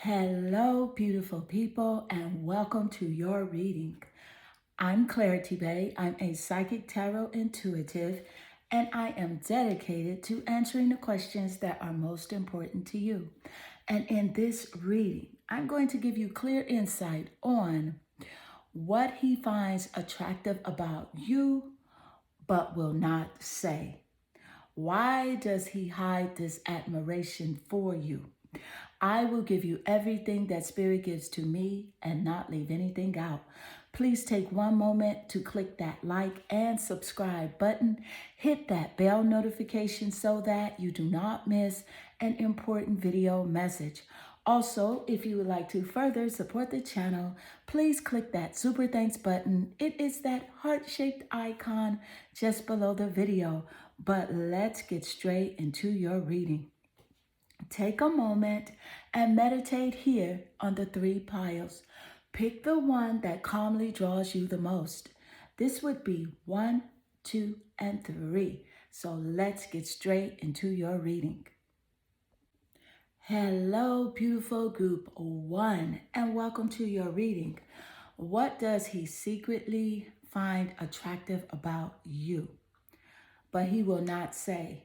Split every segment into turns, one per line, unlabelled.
Hello, beautiful people, and welcome to your reading. I'm Clarity Bay. I'm a psychic tarot intuitive, and I am dedicated to answering the questions that are most important to you. And in this reading, I'm going to give you clear insight on what he finds attractive about you, but will not say. Why does he hide this admiration for you? I will give you everything that Spirit gives to me and not leave anything out. Please take one moment to click that like and subscribe button. Hit that bell notification so that you do not miss an important video message. Also, if you would like to further support the channel, please click that super thanks button. It is that heart-shaped icon just below the video. But let's get straight into your reading. Take a moment and meditate here on the three piles. Pick the one that calmly draws you the most. This would be 1, 2, and 3. So let's get straight into your reading. Hello, beautiful group 1, and welcome to your reading. What does he secretly find attractive about you? But he will not say.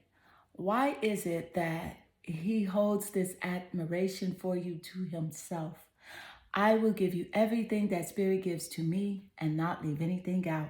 Why is it that he holds this admiration for you to himself? I will give you everything that Spirit gives to me and not leave anything out.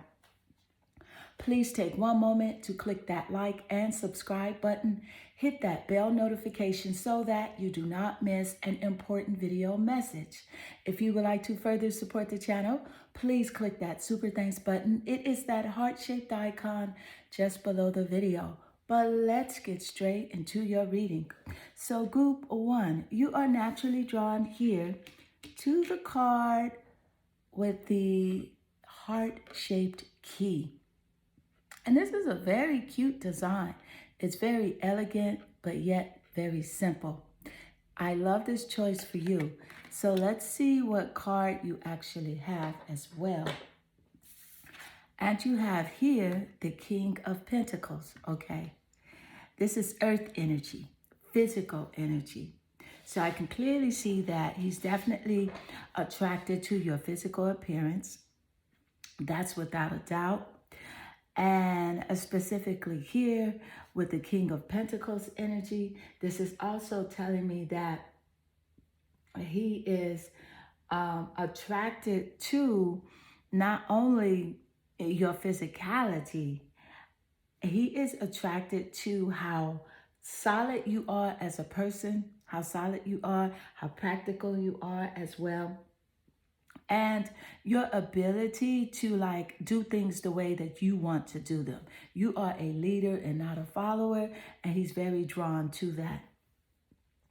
Please take one moment to click that like and subscribe button. Hit that bell notification so that you do not miss an important video message. If you would like to further support the channel, please click that super thanks button. It is that heart-shaped icon just below the video. But let's get straight into your reading. So group 1, you are naturally drawn here to the card with the heart-shaped key. And this is a very cute design. It's very elegant, but yet very simple. I love this choice for you. So let's see what card you actually have as well. And you have here the King of Pentacles, okay? This is earth energy, physical energy. So I can clearly see that he's definitely attracted to your physical appearance. That's without a doubt. And specifically here with the King of Pentacles energy, this is also telling me that he is attracted to not only your physicality, he is attracted to how solid you are as a person, how solid you are, how practical you are as well. And your ability to do things the way that you want to do them. You are a leader and not a follower, and he's very drawn to that.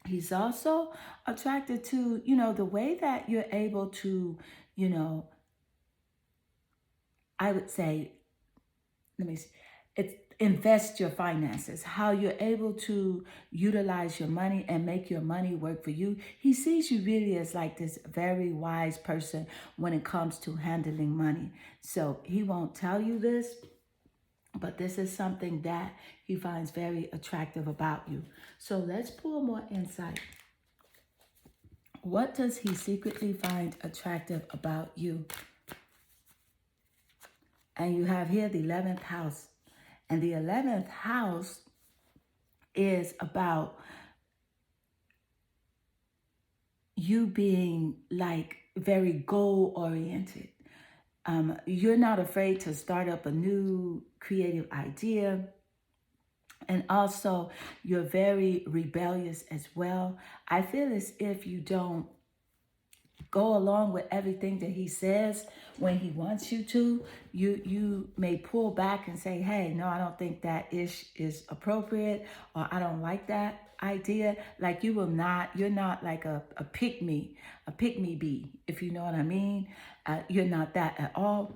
He's also attracted to, the way that you're able to, I would say, it's invest your finances, how you're able to utilize your money and make your money work for you. He sees you really as like this very wise person when it comes to handling money. So he won't tell you this, but this is something that he finds very attractive about you. So let's pull more insight. What does he secretly find attractive about you? And you have here the 11th house. And the 11th house is about you being very goal-oriented. You're not afraid to start up a new creative idea. And also, you're very rebellious as well. I feel as if you don't go along with everything that he says when he wants you to. You may pull back and say, hey, no, I don't think that is appropriate, or I don't like that idea. Like you're not like a pick-me bee, if you know what I mean. You're not that at all.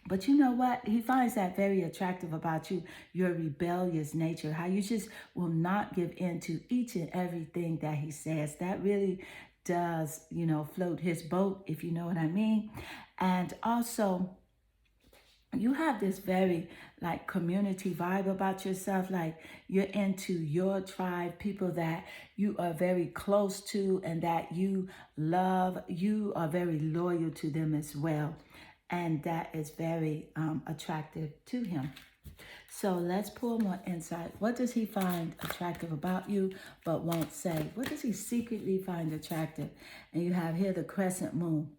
But you know what? He finds that very attractive about you, your rebellious nature, how you just will not give in to each and everything that he says. That really does, float his boat, if you know what I mean. And also, you have this very like community vibe about yourself, like you're into your tribe, people that you are very close to and that you love. You are very loyal to them as well, and that is very attractive to him. So let's pull more insight. What does he find attractive about you but won't say? What does he secretly find attractive? And you have here the crescent moon.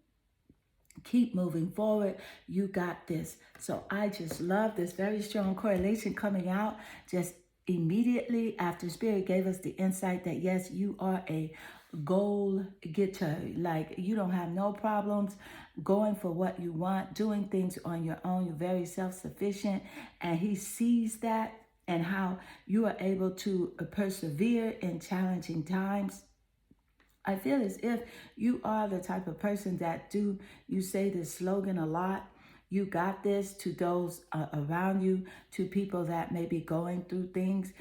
Keep moving forward. You got this. So I just love this very strong correlation coming out just immediately after Spirit gave us the insight that yes, you are a goal getter. Like you don't have no problems going for what you want, doing things on your own. You're very self-sufficient, and he sees that and how you are able to persevere in challenging times. I feel as if you are the type of person that you say this slogan a lot. You got this to those around you, to people that may be going through things.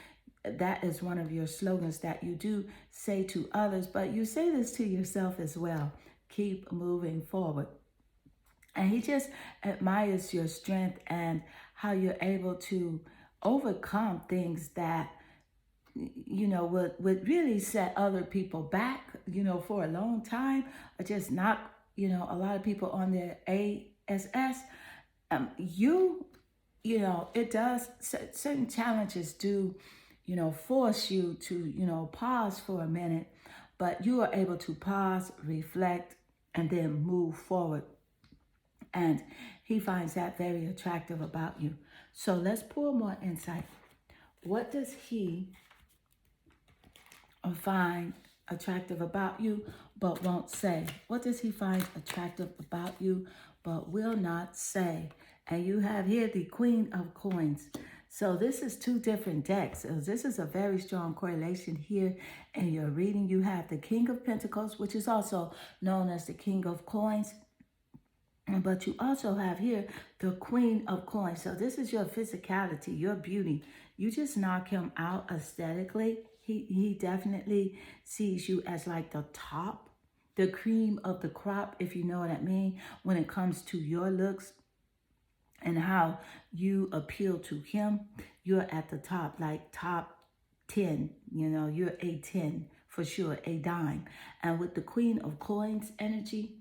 That is one of your slogans that you do say to others, but you say this to yourself as well. Keep moving forward. And he just admires your strength and how you're able to overcome things that would really set other people back, for a long time, or just knock, a lot of people on their ASS. It does, certain challenges do, force you to, pause for a minute, but you are able to pause, reflect, and then move forward. And he finds that very attractive about you. So let's pull more insight. What does he find attractive about you but won't say? What does he find attractive about you but will not say? And you have here the Queen of Coins. So this is two different decks. So this is a very strong correlation here in your reading. You have the King of Pentacles, which is also known as the King of Coins. But you also have here the Queen of Coins. So this is your physicality, your beauty. You just knock him out aesthetically. He definitely sees you as like the top, the cream of the crop, if you know what I mean, when it comes to your looks and how you appeal to him. You're at the top, like top 10, you're a 10 for sure, a dime. And with the Queen of Coins energy,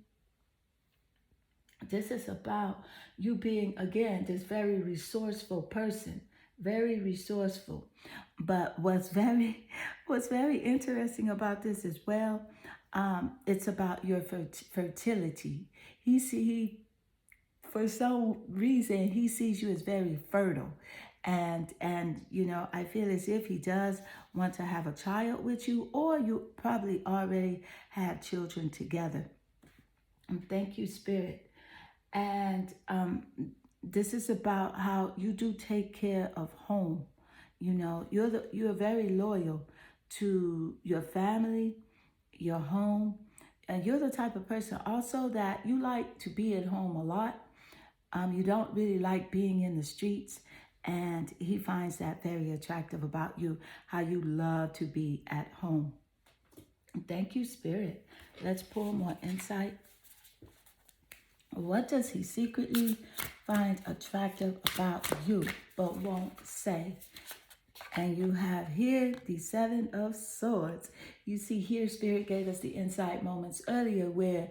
this is about you being, again, this very resourceful person, very resourceful. But what's very interesting about this as well, it's about your fertility. He for some reason, he sees you as very fertile. And I feel as if he does want to have a child with you, or you probably already have children together. And thank you, Spirit. And this is about how you do take care of home. You're very loyal to your family, your home, and you're the type of person also that you like to be at home a lot. You don't really like being in the streets, and he finds that very attractive about you, how you love to be at home. Thank you, Spirit. Let's pull more insight. What does he secretly find attractive about you but won't say? And you have here the Seven of Swords. You see here, Spirit gave us the insight moments earlier where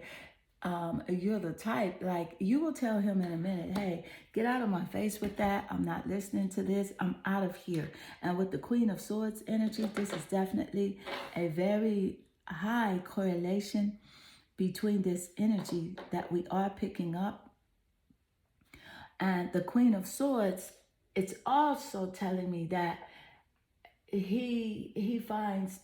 you're the type, like you will tell him in a minute, hey, get out of my face with that. I'm not listening to this. I'm out of here. And with the Queen of Swords energy, this is definitely a very high correlation between this energy that we are picking up and the Queen of Swords. It's also telling me that he finds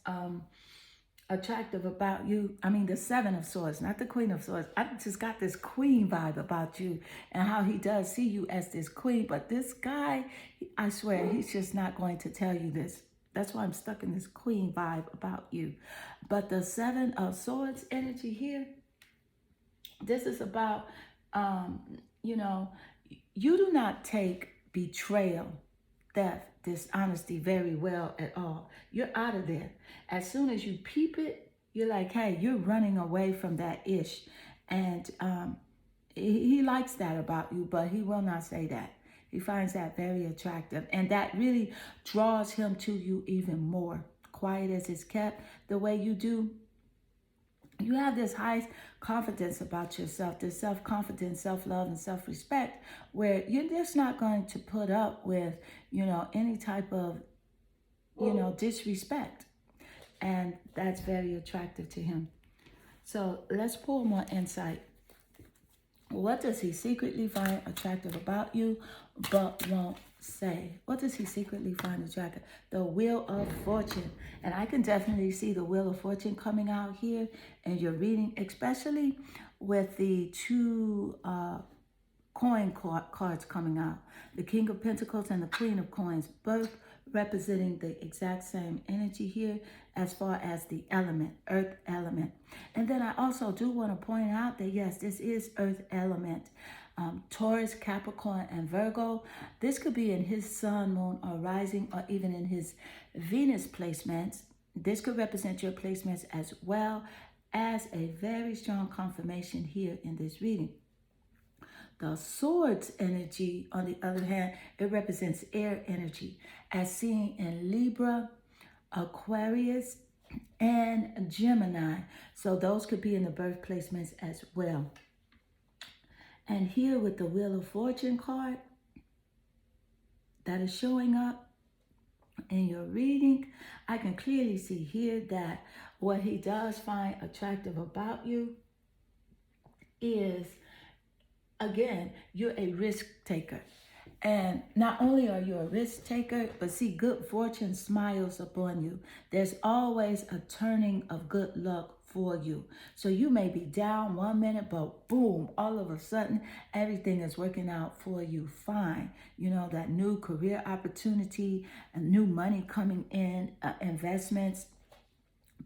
attractive about you. I mean, the Seven of Swords, not the Queen of Swords. I just got this queen vibe about you and how he does see you as this queen. But this guy, I swear, he's just not going to tell you this. That's why I'm stuck in this queen vibe about you. But the Seven of Swords energy here, this is about, you do not take betrayal, theft, dishonesty very well at all. You're out of there. As soon as you peep it, you're like, hey, you're running away from that ish. And He likes that about you, but he will not say that. He finds that very attractive, and that really draws him to you even more. Quiet as it's kept, the way you do, you have this high confidence about yourself, this self-confidence, self-love, and self-respect, where you're just not going to put up with, any type of, disrespect. And that's very attractive to him. So let's pull more insight. What does he secretly find attractive about you, but won't say? What does he secretly find attractive? The Wheel of Fortune. And I can definitely see the Wheel of Fortune coming out here in your reading, especially with the two coin cards coming out. The King of Pentacles and the Queen of Coins, both representing the exact same energy here as far as the element, earth element. And then I also do want to point out that, yes, this is earth element. Taurus, Capricorn, and Virgo. This could be in his sun, moon, or rising, or even in his Venus placements. This could represent your placements as well as a very strong confirmation here in this reading. The Swords energy, on the other hand, it represents air energy, as seen in Libra, Aquarius, and Gemini. So those could be in the birth placements as well. And here with the Wheel of Fortune card that is showing up in your reading, I can clearly see here that what he does find attractive about you is, again, you're a risk taker. And not only are you a risk taker, but see, good fortune smiles upon you. There's always a turning of good luck for you. So you may be down 1 minute, but boom, all of a sudden, everything is working out for you fine. That new career opportunity, and new money coming in, investments,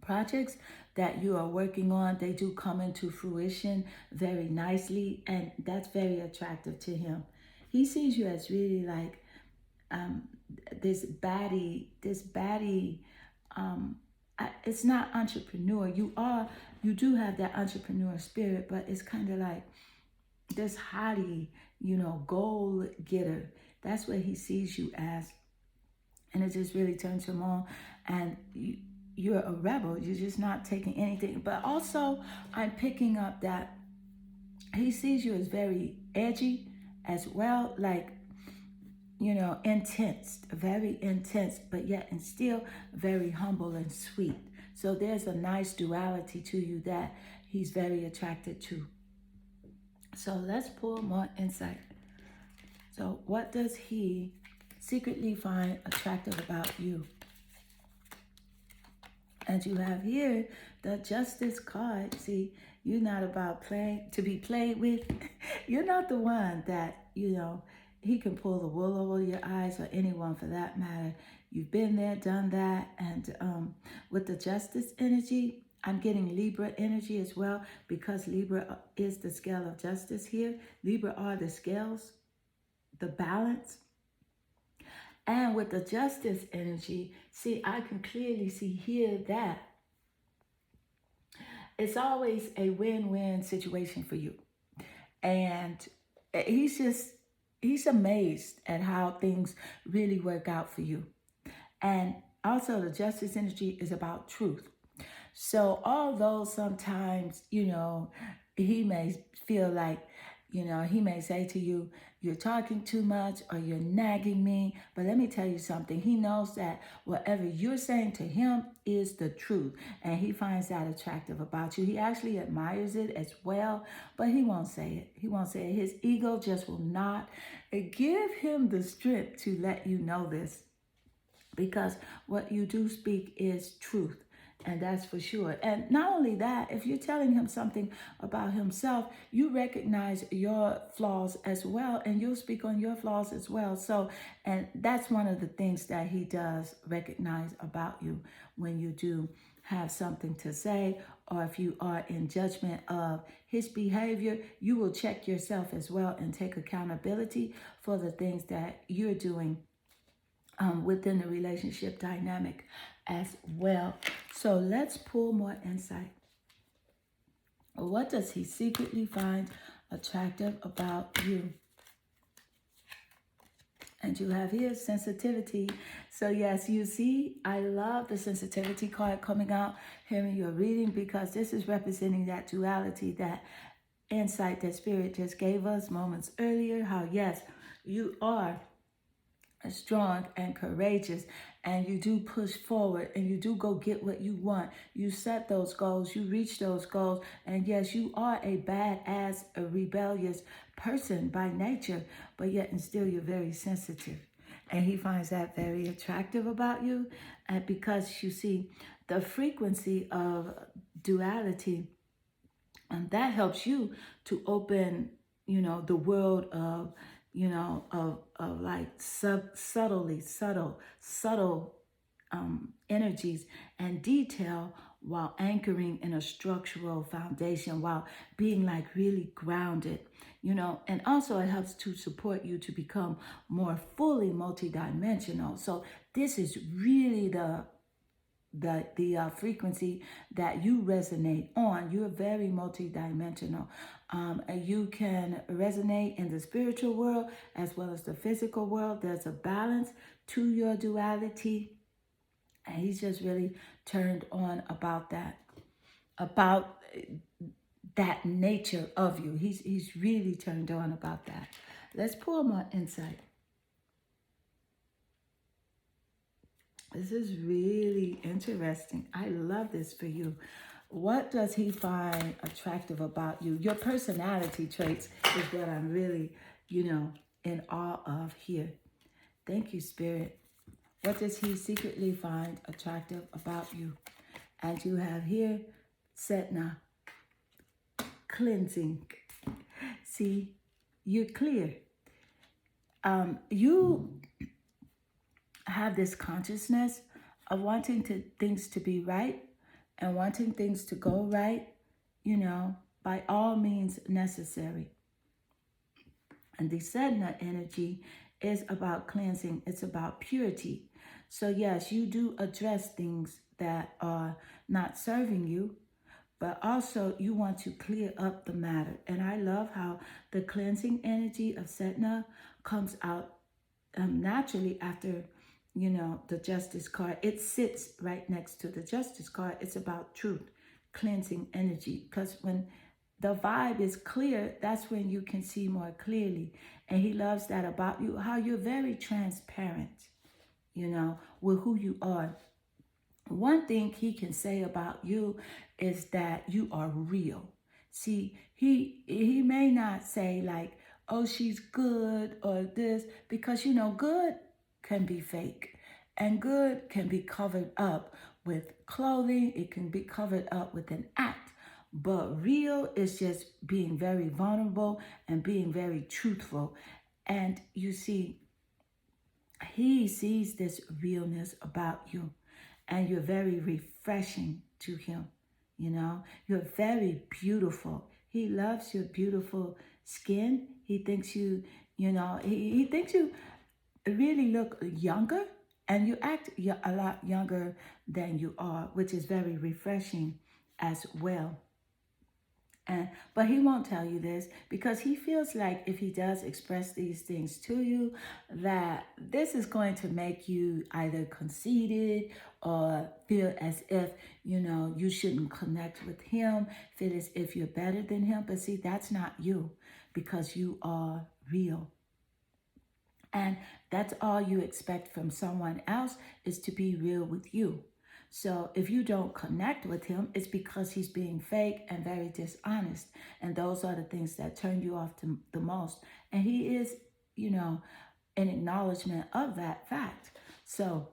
projects that you are working on, they do come into fruition very nicely, and that's very attractive to him. He sees you as really like this baddie. It's not entrepreneur. You do have that entrepreneur spirit, but it's kind of like this hottie, goal getter. That's what he sees you as, and it just really turns him on. And you're a rebel. You're just not taking anything. But also, I'm picking up that he sees you as very edgy as well, like, intense, very intense, but yet and still very humble and sweet. So there's a nice duality to you that he's very attracted to. So let's pull more insight. So what does he secretly find attractive about you? And you have here the Justice card. See, you're not about to be played with. You're not the one that, he can pull the wool over your eyes, or anyone for that matter. You've been there, done that. And with the Justice energy, I'm getting Libra energy as well, because Libra is the scale of justice here. Libra are the scales, the balance. And with the Justice energy, see, I can clearly see here that it's always a win-win situation for you. And he's amazed at how things really work out for you. And also the Justice energy is about truth. So although sometimes, he may feel like, he may say to you, you're talking too much, or you're nagging me. But let me tell you something. He knows that whatever you're saying to him is the truth. And he finds that attractive about you. He actually admires it as well, but he won't say it. He won't say it. His ego just will not give him the strength to let you know this. Because what you do speak is truth. And that's for sure. And not only that, if you're telling him something about himself, you recognize your flaws as well, and you'll speak on your flaws as well. So, and that's one of the things that he does recognize about you when you do have something to say, or if you are in judgment of his behavior, you will check yourself as well and take accountability for the things that you're doing within the relationship dynamic as well. So let's pull more insight. What does he secretly find attractive about you. And you have here sensitivity. So yes, you see, I love the sensitivity card coming out here in your reading, because this is representing that duality, that insight that Spirit just gave us moments earlier. How yes, you are strong and courageous, and you do push forward, and you do go get what you want. You set those goals, you reach those goals, and yes, you are a badass, a rebellious person by nature, but yet and still you're very sensitive, and he finds that very attractive about you. And because you see the frequency of duality, and that helps you to open, the world of, of like subtle energies and detail, while anchoring in a structural foundation, while being like really grounded, and also it helps to support you to become more fully multidimensional. So this is really the frequency that you resonate on. You're very multidimensional. And you can resonate in the spiritual world as well as the physical world. There's a balance to your duality. And he's just really turned on about that nature of you. He's really turned on about that. Let's pull more insight. This is really interesting. I love this for you. What does he find attractive about you? Your personality traits is what I'm really, in awe of here. Thank you, Spirit. What does he secretly find attractive about you? And you have here, Setna, cleansing. See, you're clear. You have this consciousness of wanting things to be right and wanting things to go right, by all means necessary. And the Sedna energy is about cleansing. It's about purity. So yes, you do address things that are not serving you, but also you want to clear up the matter. And I love how the cleansing energy of Setna comes out naturally after, the Justice card. It sits right next to the Justice card. It's about truth, cleansing energy. Because when the vibe is clear, that's when you can see more clearly. And he loves that about you, how you're very transparent, with who you are. One thing he can say about you is that you are real. See, he may not say like, oh, she's good or this, because, good can be fake, and good can be covered up with clothing. It can be covered up with an act. But real is just being very vulnerable and being very truthful. And you see, he sees this realness about you, and you're very refreshing to him. You're very beautiful. He loves your beautiful skin. He thinks you, he thinks you really look younger, and you act a lot younger than you are, which is very refreshing as well. But he won't tell you this, because he feels like if he does express these things to you, that this is going to make you either conceited or feel as if, you shouldn't connect with him, feel as if you're better than him. But see, that's not you, because you are real. And that's all you expect from someone else, is to be real with you. So if you don't connect with him, it's because he's being fake and very dishonest. And those are the things that turn you off the most. And he is, an acknowledgement of that fact. So,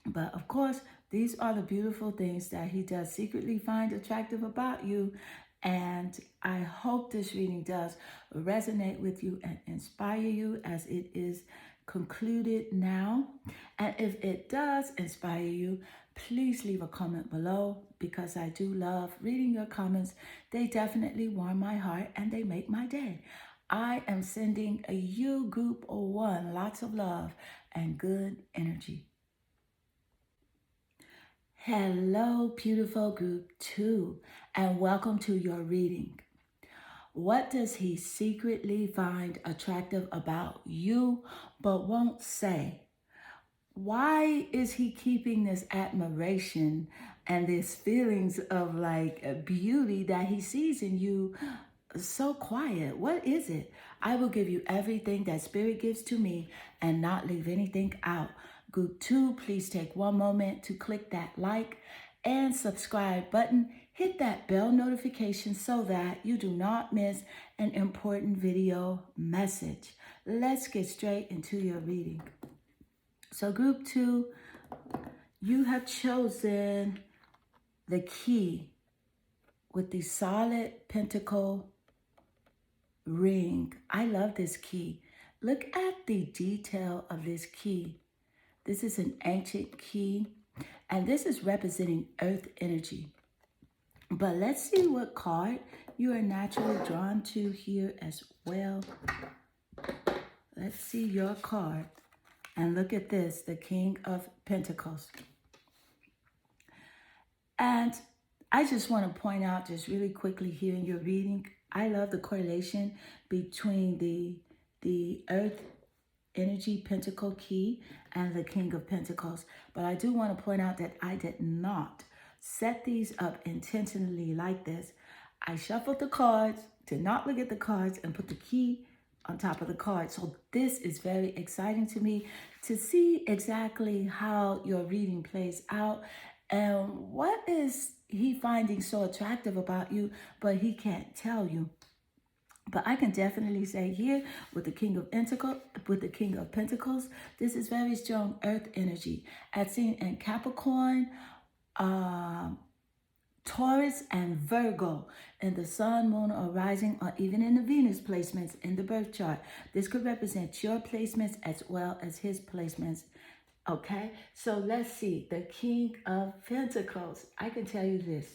but of course, these are the beautiful things that he does secretly find attractive about you. And I hope this reading does resonate with you and inspire you, as it is concluded now. And if it does inspire you, please leave a comment below, because I do love reading your comments. They definitely warm my heart and they make my day. I am sending you, Group 1, lots of love and good energy. Hello, beautiful Group 2, and welcome to your reading. What does he secretly find attractive about you but won't say? Why is he keeping this admiration and these feelings of like beauty that he sees in you so quiet? What is it? I will give you everything that Spirit gives to me and not leave anything out. Group 2, please take one moment to click that like and subscribe button. Hit that bell notification so that you do not miss an important video message. Let's get straight into your reading. So group 2, you have chosen the key with the solid pentacle ring. I love this key. Look at the detail of this key. This is an ancient key, and this is representing earth energy. But let's see what card you are naturally drawn to here as well. Let's see your card. And look at this, the King of Pentacles. And I just want to point out just really quickly here in your reading, I love the correlation between the Earth Energy Pentacle Key and the King of Pentacles. But I do want to point out that I did not set these up intentionally like this. I shuffled the cards, did not look at the cards, and put the key on top of the card. So this is very exciting to me to see exactly how your reading plays out and what is he finding so attractive about you, but he can't tell you. But I can definitely say here with the King of Pentacles, this is very strong earth energy. As seen in Capricorn, Taurus, and Virgo, in the sun, moon, or rising, or even in the Venus placements in the birth chart. This could represent your placements as well as his placements. Okay, so let's see. The King of Pentacles. I can tell you this.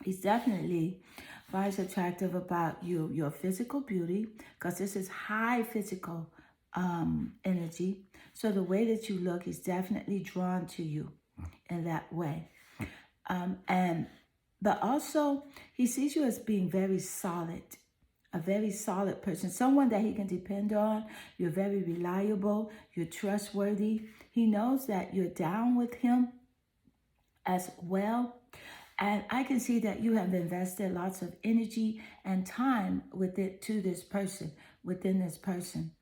He's definitely finds attractive about you, your physical beauty, because this is high physical energy. So the way that you look, he's definitely drawn to you in that way. But also he sees you as being very solid, a very solid person, someone that he can depend on. You're very reliable, you're trustworthy. He knows that you're down with him as well. And I can see that you have invested lots of energy and time within this person.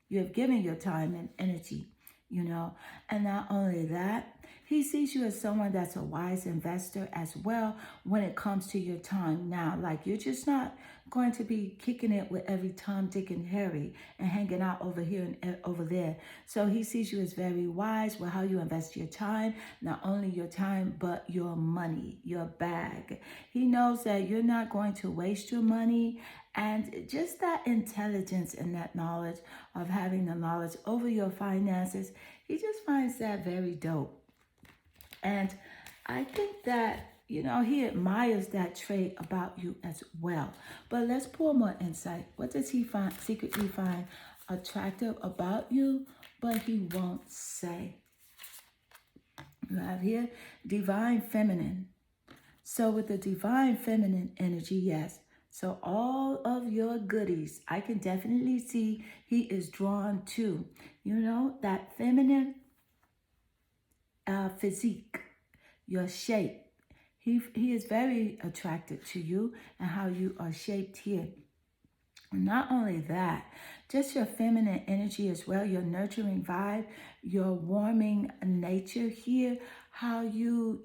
You have given your time and energy, you know. And not only that, he sees you as someone that's a wise investor as well when it comes to your time now. Like, you're just not going to be kicking it with every Tom, Dick, and Harry and hanging out over here and over there. So he sees you as very wise with how you invest your time, not only your time, but your money, your bag. He knows that you're not going to waste your money, and just that intelligence and that knowledge of having the knowledge over your finances, he just finds that very dope. And I think that, you know, he admires that trait about you as well. But let's pull more insight. What does he secretly find attractive about you, but he won't say? You have here divine feminine. So with the divine feminine energy, yes. So all of your goodies, I can definitely see he is drawn to, you know, that feminine physique, your shape. He is very attracted to you and how you are shaped here. Not only that, just your feminine energy as well, your nurturing vibe, your warming nature here, how you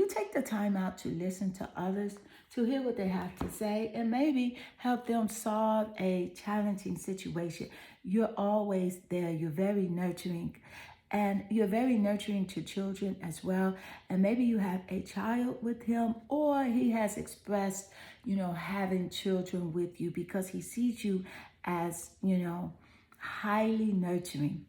take the time out to listen to others, to hear what they have to say, and maybe help them solve a challenging situation. You're always there. You're very nurturing. And you're very nurturing to children as well. And maybe you have a child with him, or he has expressed, you know, having children with you because he sees you as, you know, highly nurturing.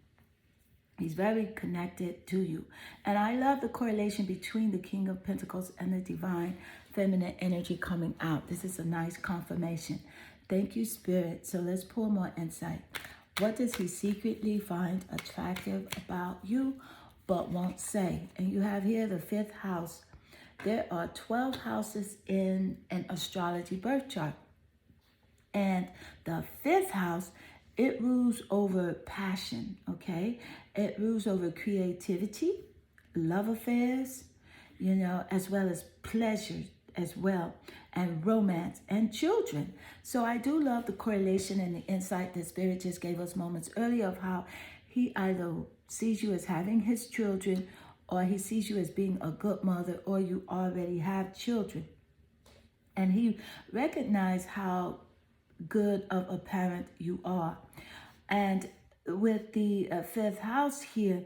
He's very connected to you. And I love the correlation between the King of Pentacles and the divine feminine energy coming out. This is a nice confirmation. Thank you, Spirit. So let's pull more insight. What does he secretly find attractive about you but won't say? And you have here the 5th house. There are 12 houses in an astrology birth chart. And the fifth house, it rules over passion, okay? It rules over creativity, love affairs, as well as pleasure as well, and romance and children. So I do love the correlation and the insight that Spirit just gave us moments earlier of how he either sees you as having his children, or he sees you as being a good mother, or you already have children. And he recognized how good of a parent you are. And with the fifth house here,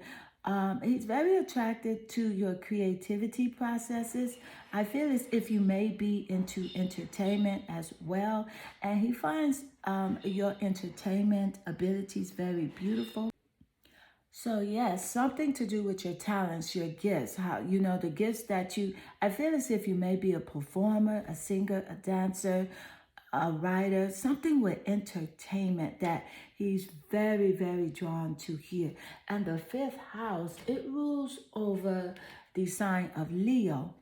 he's very attracted to your creativity processes. I feel as if you may be into entertainment as well. And he finds your entertainment abilities very beautiful. So yes, something to do with your talents, your gifts, how, the gifts that I feel as if you may be a performer, a singer, a dancer, a writer, something with entertainment that he's very, very drawn to here. And the fifth house, it rules over the sign of Leo.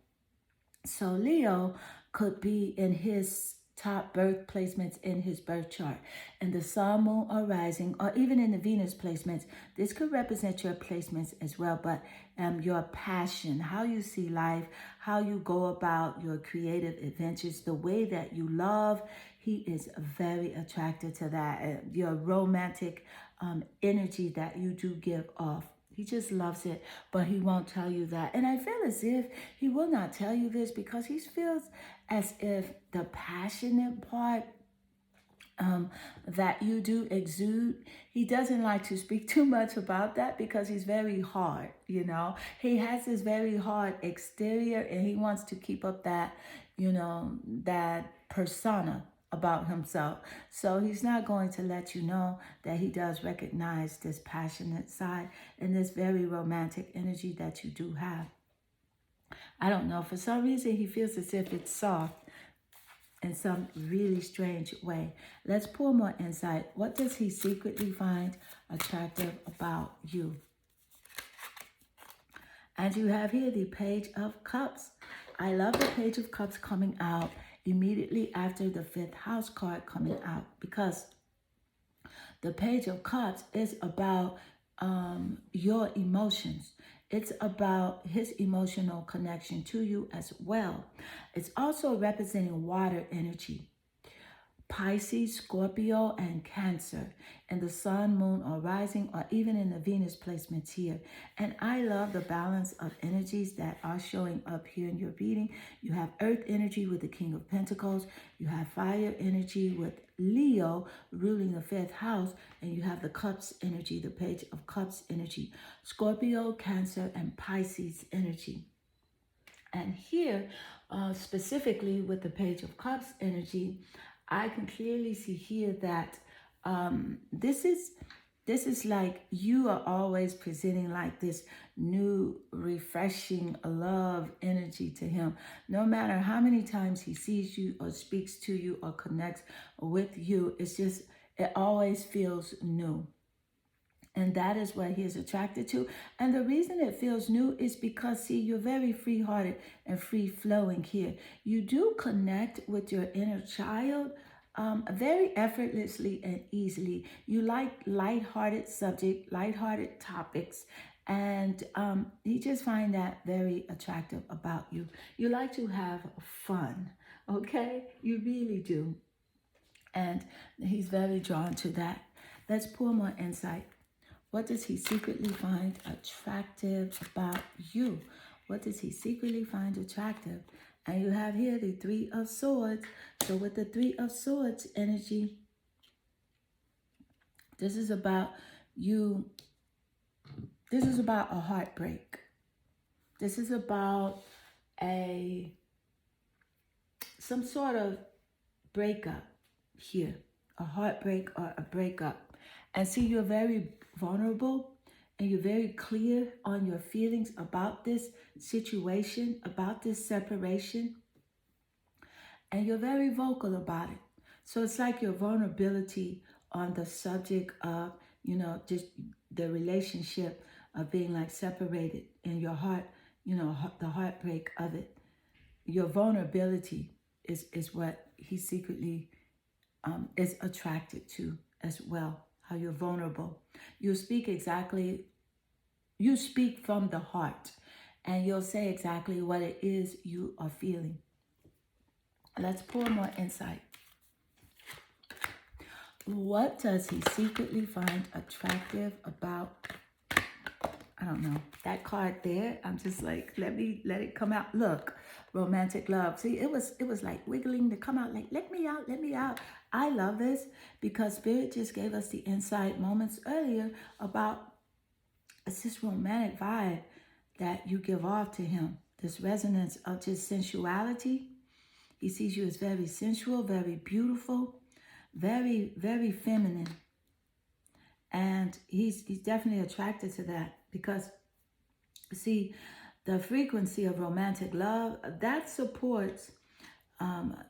So Leo could be in his top birth placements in his birth chart, and the sun, moon, or rising, or even in the Venus placements. This could represent your placements as well, but your passion, how you see life, how you go about your creative adventures, the way that you love. He is very attracted to that. Your romantic energy that you do give off. He just loves it, but he won't tell you that. And I feel as if he will not tell you this because he feels as if the passionate part that you do exude, he doesn't like to speak too much about that because he's very hard, He has this very hard exterior and he wants to keep up that, that persona about himself. So he's not going to let you know that he does recognize this passionate side and this very romantic energy that you do have. I don't know, for some reason he feels as if it's soft in some really strange way. Let's pull more insight. What does he secretly find attractive about you? And you have here the Page of Cups. I love the Page of Cups coming out immediately after the fifth house card coming out, because the Page of Cups is about your emotions. It's about his emotional connection to you as well. It's also representing water energy. Pisces, Scorpio, and Cancer, and the sun, moon, or rising, or even in the Venus placements here. And I love the balance of energies that are showing up here in your reading. You have earth energy with the King of Pentacles. You have fire energy with Leo ruling the fifth house. And you have the Cups energy, the Page of Cups energy. Scorpio, Cancer, and Pisces energy. And here, specifically with the Page of Cups energy, I can clearly see here that this is like you are always presenting like this new, refreshing love energy to him. No matter how many times he sees you or speaks to you or connects with you, it always feels new. And that is what he is attracted to. And the reason it feels new is because, see, you're very free-hearted and free-flowing here. You do connect with your inner child very effortlessly and easily. You like light-hearted subject, light-hearted topics. And you just find that very attractive about you. You like to have fun, okay? You really do. And he's very drawn to that. Let's pull more insight. What does he secretly find attractive about you? What does he secretly find attractive? And you have here the Three of Swords. So with the Three of Swords energy, this is about you. This is about a heartbreak. This is about some sort of breakup here. A heartbreak or a breakup. And see, you're very vulnerable and you're very clear on your feelings about this situation, about this separation. And you're very vocal about it. So it's like your vulnerability on the subject of, just the relationship of being like separated in your heart, the heartbreak of it. Your vulnerability is what he secretly is attracted to as well, how you're vulnerable. You speak from the heart, and you'll say exactly what it is you are feeling. Let's pour more insight. What does he secretly find attractive about, I don't know, that card there? I'm just like, let it come out. Look, romantic love. See, it was like wiggling to come out, like, let me out, let me out. I love this because Spirit just gave us the insight moments earlier about it's this romantic vibe that you give off to him. This resonance of just sensuality. He sees you as very sensual, very beautiful, very, very feminine. And he's definitely attracted to that because, see, the frequency of romantic love, that supports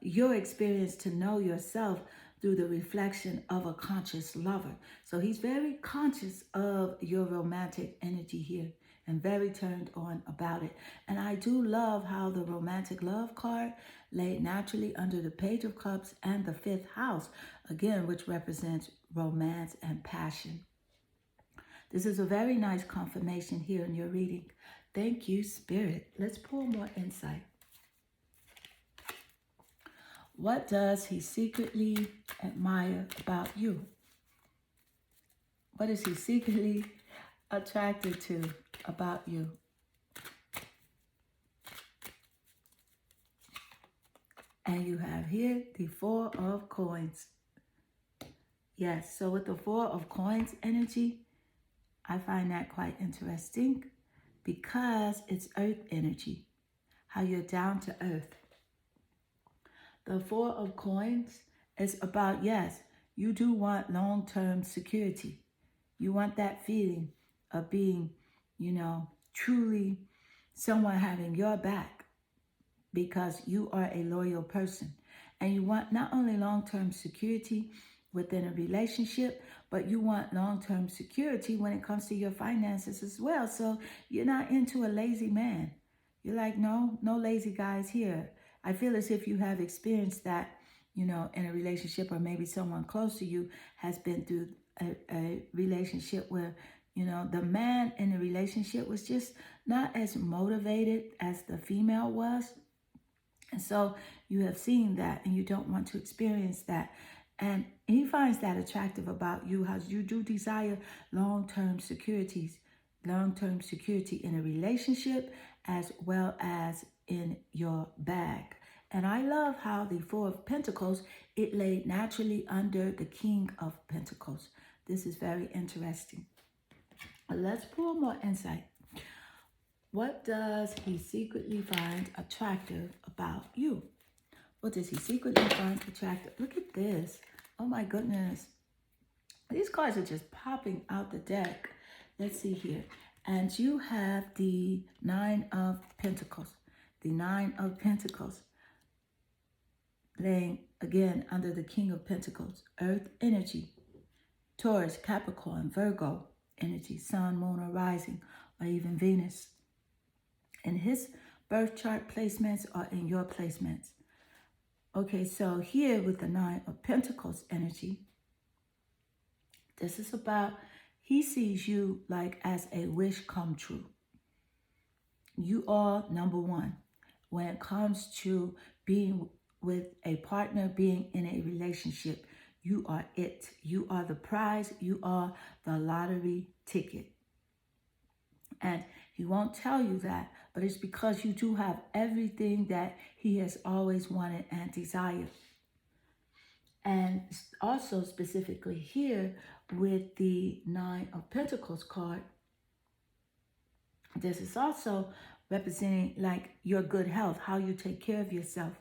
your experience to know yourself through the reflection of a conscious lover. So he's very conscious of your romantic energy here and very turned on about it. And I do love how the romantic love card laid naturally under the Page of Cups and the 5th house, again, which represents romance and passion. This is a very nice confirmation here in your reading. Thank you, Spirit. Let's pull more insight. What does he secretly admire about you? What is he secretly attracted to about you? And you have here the 4 of Coins. Yes, so with the 4 of Coins energy, I find that quite interesting because it's earth energy, how you're down to earth. The 4 of Coins is about, yes, you do want long-term security. You want that feeling of being, truly someone having your back because you are a loyal person. And you want not only long-term security within a relationship, but you want long-term security when it comes to your finances as well. So you're not into a lazy man. You're like, no lazy guys here. I feel as if you have experienced that, in a relationship, or maybe someone close to you has been through a relationship where, the man in the relationship was just not as motivated as the female was. And so you have seen that and you don't want to experience that. And he finds that attractive about you, how you do desire long-term security in a relationship as well as in your bag. And I love how the 4 of Pentacles, it laid naturally under the King of Pentacles. This is very interesting. Let's pull more insight. What does he secretly find attractive about you? What does he secretly find attractive? Look at this. Oh my goodness. These cards are just popping out the deck. Let's see here. And you have the 9 of Pentacles. The 9 of Pentacles laying again under the King of Pentacles. Earth energy. Taurus, Capricorn, Virgo energy. Sun, Moon, or Rising, or even Venus. And his birth chart placements are in your placements. Okay, so here with the 9 of Pentacles energy, this is about, he sees you like as a wish come true. You are number one when it comes to being with a partner, being in a relationship. You are it. You are the prize. You are the lottery ticket. And he won't tell you that, but it's because you do have everything that he has always wanted and desired. And also specifically here with the 9 of Pentacles card, this is also representing like your good health, how you take care of yourself,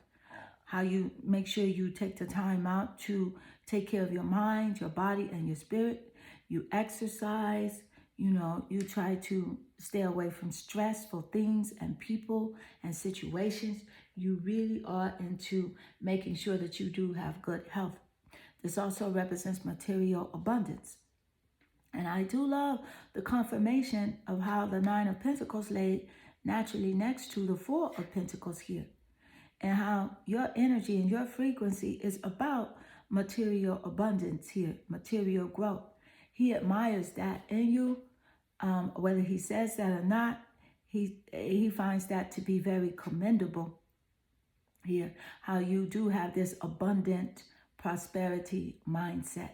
how you make sure you take the time out to take care of your mind, your body, and your spirit. You exercise, you try to stay away from stressful things and people and situations. You really are into making sure that you do have good health. This also represents material abundance. And I do love the confirmation of how the 9 of Pentacles laid naturally next to the 4 of Pentacles here. And how your energy and your frequency is about material abundance here, material growth. He admires that in you. Whether he says that or not, he finds that to be very commendable here, how you do have this abundant prosperity mindset.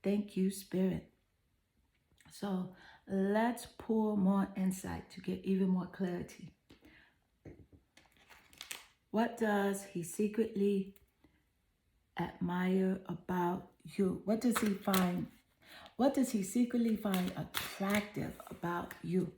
Thank you, Spirit. So let's pour more insight to get even more clarity. What does he secretly admire about you? What does he find? What does he secretly find attractive about you?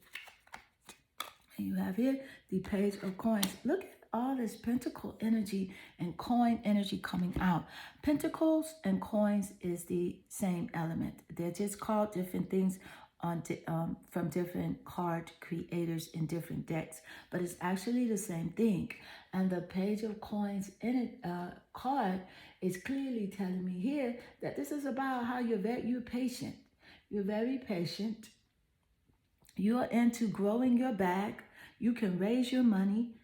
And you have here the Page of Coins. Look at all this pentacle energy and coin energy coming out. Pentacles and coins is the same element. They're just called different things from different card creators in different decks, but it's actually the same thing. And the Page of Coins in it card is clearly telling me here that this is about how you're patient. You're very patient. You're into growing your bag. You can raise your money,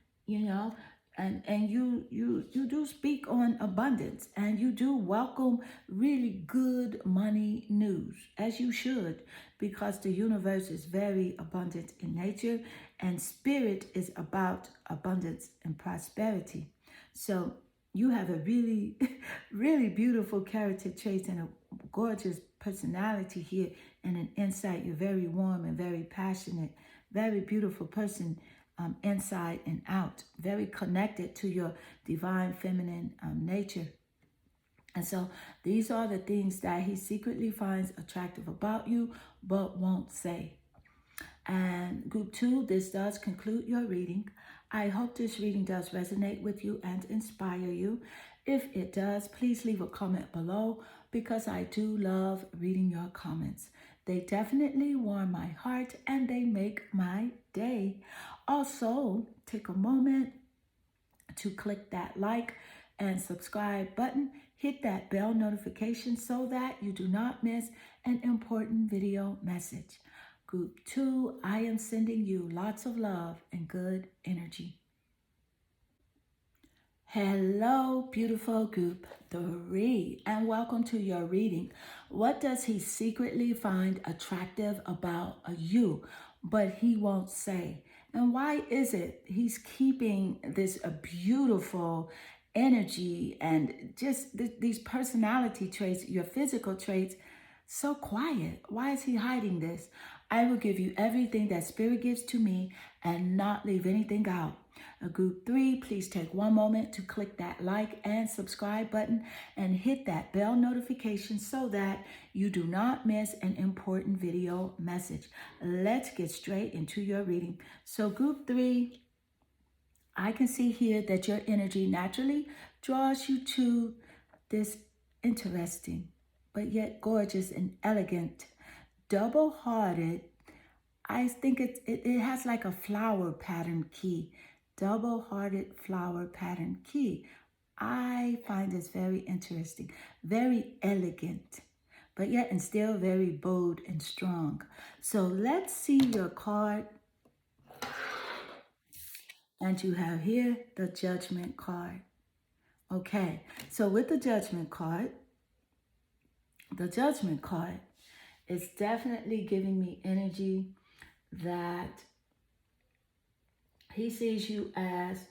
and you do speak on abundance, and you do welcome really good money news, as you should, because the universe is very abundant in nature, and spirit is about abundance and prosperity. So you have a really, really beautiful character traits and a gorgeous personality here and an insight. You're very warm and very passionate, very beautiful person, inside and out, very connected to your divine feminine nature. And so these are the things that he secretly finds attractive about you, but won't say. And group 2, this does conclude your reading. I hope this reading does resonate with you and inspire you. If it does, please leave a comment below, because I do love reading your comments. They definitely warm my heart and they make my day. Also, take a moment to click that like and subscribe button. Hit that bell notification so that you do not miss an important video message. Group 2, I am sending you lots of love and good energy. Hello, beautiful group 3, and welcome to your reading. What does he secretly find attractive about you, but he won't say? And why is it he's keeping this beautiful energy and just these personality traits, your physical traits, so quiet? Why is he hiding this? I will give you everything that Spirit gives to me and not leave anything out. Group 3, please take one moment to click that like and subscribe button and hit that bell notification so that you do not miss an important video message. Let's get straight into your reading. So group 3, I can see here that your energy naturally draws you to this interesting, but yet gorgeous and elegant, double-hearted. I think it has like a flower pattern key. Double-hearted flower pattern key. I find this very interesting, very elegant, but yet and still very bold and strong. So let's see your card. And you have here the Judgment card. Okay, so with the Judgment card is definitely giving me energy that he sees you as,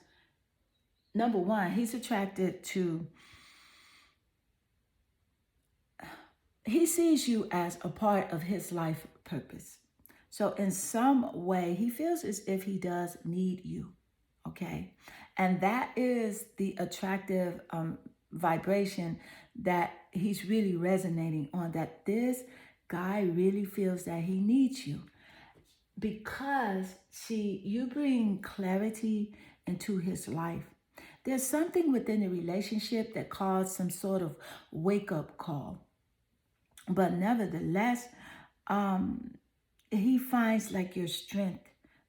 number one, he sees you as a part of his life purpose. So in some way, he feels as if he does need you, okay? And that is the attractive vibration that he's really resonating on, that this guy really feels that he needs you. Because, see, you bring clarity into his life. There's something within the relationship that caused some sort of wake-up call. But nevertheless, he finds like your strength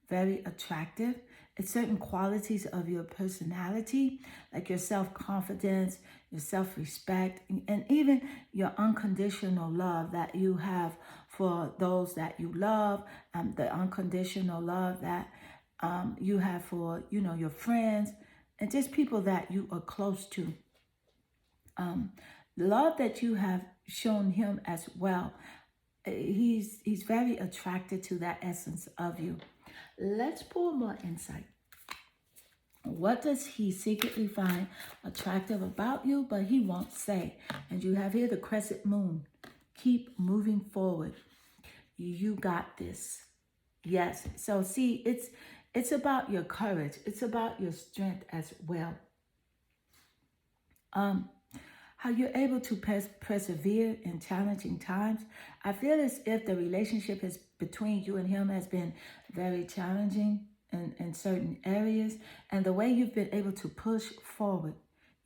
very attractive. It's certain qualities of your personality, like your self-confidence, your self-respect, and even your unconditional love that you have for those that you love, the unconditional love that you have for, your friends, and just people that you are close to. love that you have shown him as well. He's very attracted to that essence of you. Let's pull more insight. What does he secretly find attractive about you, but he won't say? And you have here the crescent moon. Keep moving forward. You got this. Yes. So see, it's about your courage. It's about your strength as well. How you're able to persevere in challenging times. I feel as if the relationship is between you and him has been very challenging in certain areas, and the way you've been able to push forward,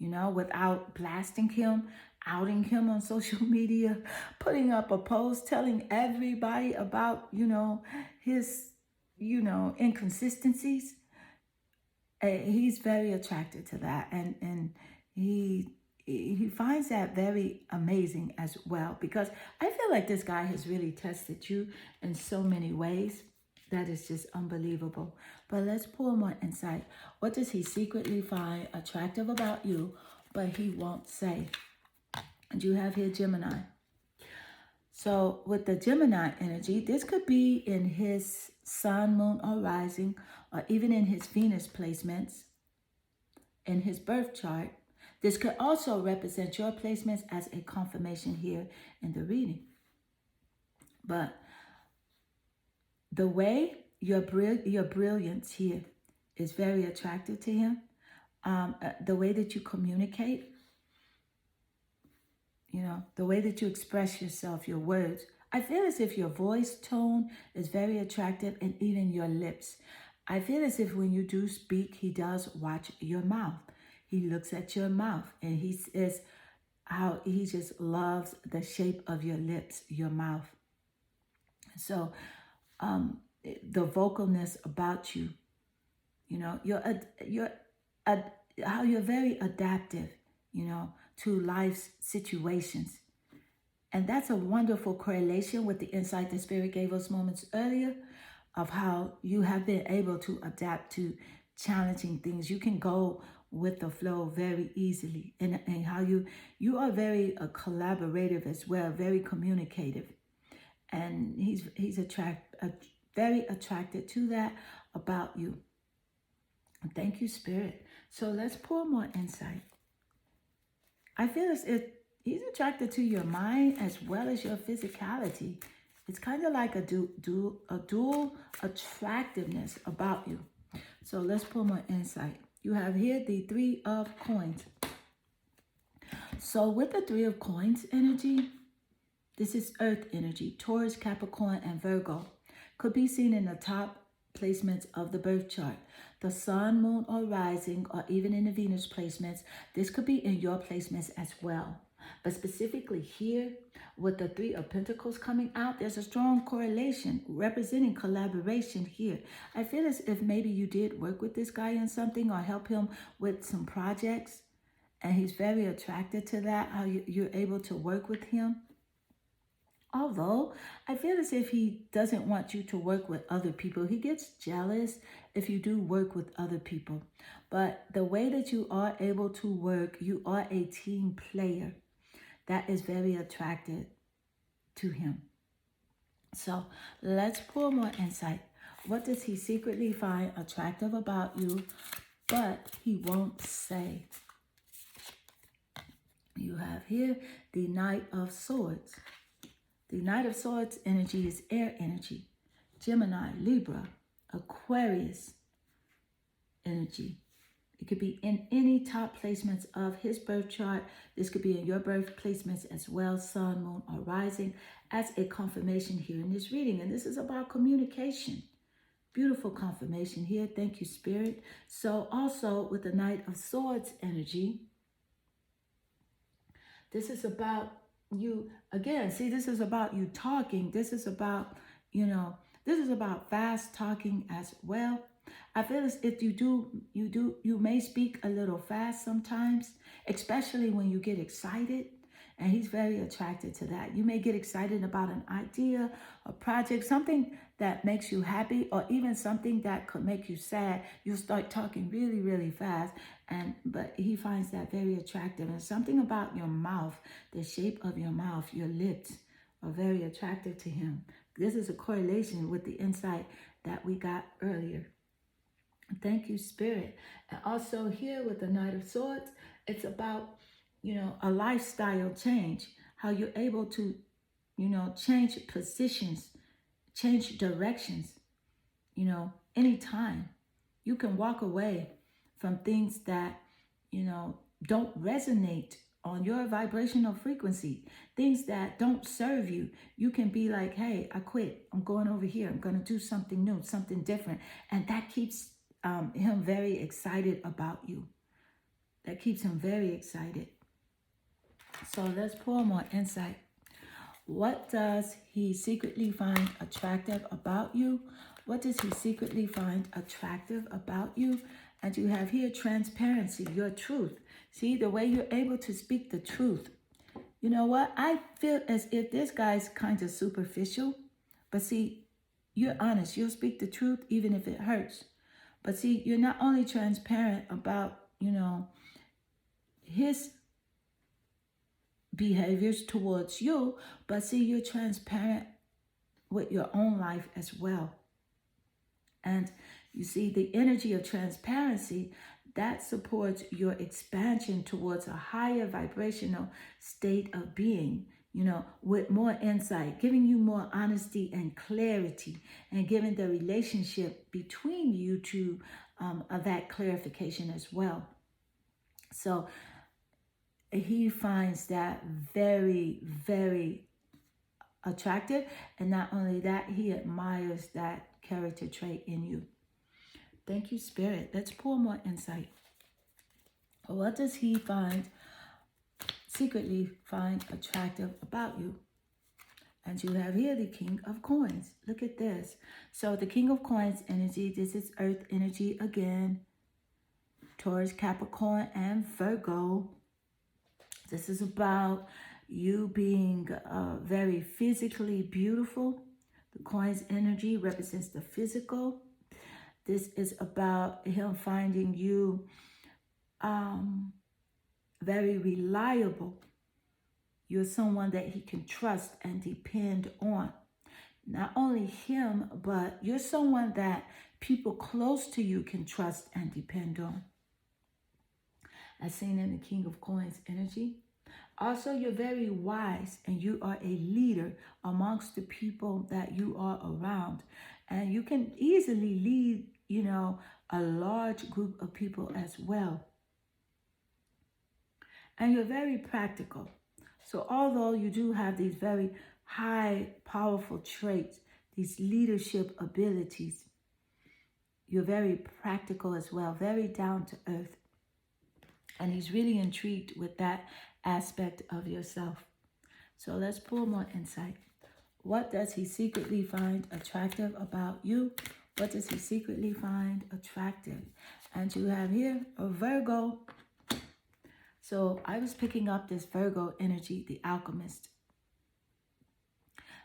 without blasting him, outing him on social media, putting up a post, telling everybody about, his, inconsistencies. He's very attracted to that, and he finds that very amazing as well, because I feel like this guy has really tested you in so many ways that is just unbelievable. But let's pull more insight. What does he secretly find attractive about you, but he won't say? And you have here Gemini. So with the Gemini energy, this could be in his sun, moon, or rising, or even in his Venus placements, in his birth chart. This could also represent your placements as a confirmation here in the reading. But the way your brilliance here is very attractive to him. The way that you communicate, the way that you express yourself, your words. I feel as if your voice tone is very attractive, and even your lips. I feel as if when you do speak, he does watch your mouth. He looks at your mouth, and he says how he just loves the shape of your lips, your mouth. So the vocalness about you, how you're very adaptive, to life's situations. And that's a wonderful correlation with the insight the Spirit gave us moments earlier of how you have been able to adapt to challenging things. You can go with the flow very easily, and how you are very collaborative as well, very communicative. And he's very attracted to that about you. Thank you, Spirit. So let's pour more insight. I feel as if he's attracted to your mind as well as your physicality. It's kind of like a dual attractiveness about you. So let's pull more insight. You have here the Three of Coins. So with the Three of Coins energy, this is Earth energy, Taurus, Capricorn, and Virgo. Could be seen in the top placements of the birth chart. The sun, moon, or rising, or even in the Venus placements. This could be in your placements as well. But specifically here, with the Three of Pentacles coming out, there's a strong correlation representing collaboration here. I feel as if maybe you did work with this guy on something or help him with some projects, and he's very attracted to that, how you're able to work with him. Although, I feel as if he doesn't want you to work with other people. He gets jealous if you do work with other people. But the way that you are able to work, you are a team player. That is very attractive to him. So let's pull more insight. What does he secretly find attractive about you, but he won't say? You have here the Knight of Swords. The Knight of Swords energy is air energy. Gemini, Libra, Aquarius energy. It could be in any top placements of his birth chart. This could be in your birth placements as well, sun, moon, or rising, as a confirmation here in this reading. And this is about communication. Beautiful confirmation here. Thank you, Spirit. So also with the Knight of Swords energy, this is about you, again, see, this is about you talking. This is about, this is about fast talking as well. I feel as if you may speak a little fast sometimes, especially when you get excited. And he's very attracted to that. You may get excited about an idea, a project, something that makes you happy, or even something that could make you sad. You'll start talking really, really fast. But he finds that very attractive. And something about your mouth, the shape of your mouth, your lips are very attractive to him. This is a correlation with the insight that we got earlier. Thank you, Spirit. And also here with the Knight of Swords, it's about, a lifestyle change, how you're able to, change positions, change directions, anytime. You can walk away from things that, don't resonate on your vibrational frequency, things that don't serve you. You can be like, hey, I quit. I'm going over here. I'm going to do something new, something different. And that keeps him very excited about you. That keeps him very excited. So let's pour more insight. What does he secretly find attractive about you? What does he secretly find attractive about you? And you have here transparency, your truth. See, the way you're able to speak the truth. You know what? I feel as if this guy's kind of superficial. But see, you're honest. You'll speak the truth even if it hurts. But see, you're not only transparent about, his behaviors towards you, but see, you're transparent with your own life as well. And you see, the energy of transparency, that supports your expansion towards a higher vibrational state of being, with more insight, giving you more honesty and clarity, and giving the relationship between you two that clarification as well. So he finds that very, very attractive. And not only that, he admires that character trait in you. Thank you, Spirit. Let's pour more insight. What does he secretly find attractive about you? And you have here the King of Coins. Look at this. So the King of Coins energy, this is Earth energy again. Taurus, Capricorn, and Virgo. This is about you being very physically beautiful. The coins energy represents the physical. This is about him finding you very reliable. You're someone that he can trust and depend on. Not only him, but you're someone that people close to you can trust and depend on. As seen in the King of Coins energy. Also, you're very wise and you are a leader amongst the people that you are around. And you can easily lead, a large group of people as well. And you're very practical. So although you do have these very high, powerful traits, these leadership abilities, you're very practical as well, very down to earth. And he's really intrigued with that aspect of yourself. So let's pull more insight. What does he secretly find attractive about you? What does he secretly find attractive? And you have here a Virgo. So I was picking up this Virgo energy, the alchemist.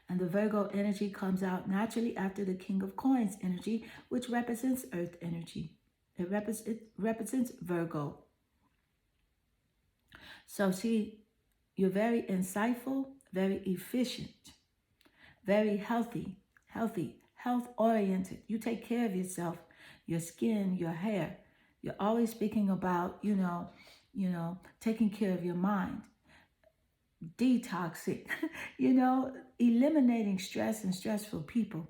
And the Virgo energy comes out naturally after the King of Coins energy, which represents Earth energy. It represents Virgo. So see, you're very insightful, very efficient, very health-oriented. You take care of yourself, your skin, your hair. You're always speaking about, taking care of your mind, detoxing, eliminating stress and stressful people.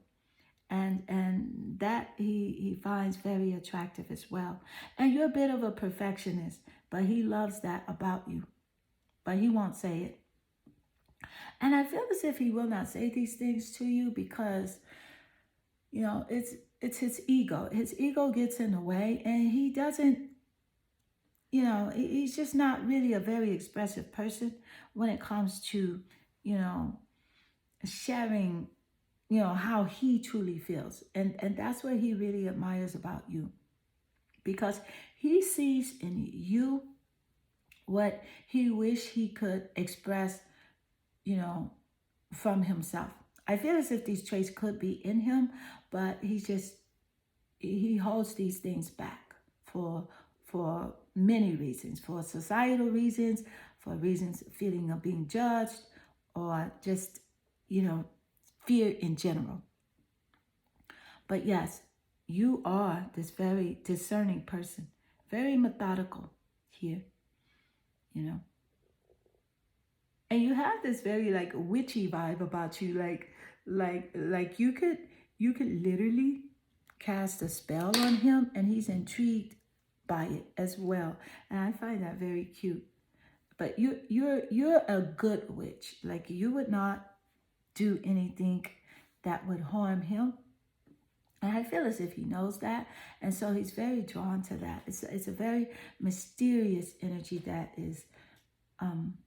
And that he finds very attractive as well. And you're a bit of a perfectionist, but he loves that about you. But he won't say it. And I feel as if he will not say these things to you because, it's his ego. His ego gets in the way and he doesn't, he's just not really a very expressive person when it comes to, sharing, how he truly feels. And that's what he really admires about you. Because he sees in you what he wished he could express, you know, from himself. I feel as if these traits could be in him, but he holds these things back for many reasons, for societal reasons, for reasons feeling of being judged, or just, you know, fear in general. But yes, you are this very discerning person, very methodical here, you know. And you have this very like witchy vibe about you, like you could literally cast a spell on him and he's intrigued by it as well. And I find that very cute. But you're a good witch. Like you would not do anything that would harm him. And I feel as if he knows that. And so he's very drawn to that. It's a very mysterious energy that is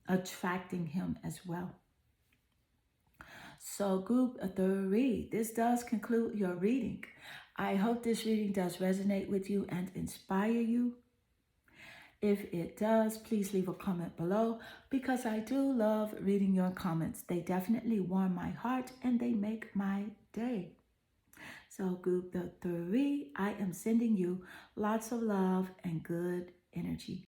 attracting him as well. So group 3, this does conclude your reading. I hope this reading does resonate with you and inspire you. If it does, please leave a comment below because I do love reading your comments. They definitely warm my heart and they make my day. So group 3, I am sending you lots of love and good energy.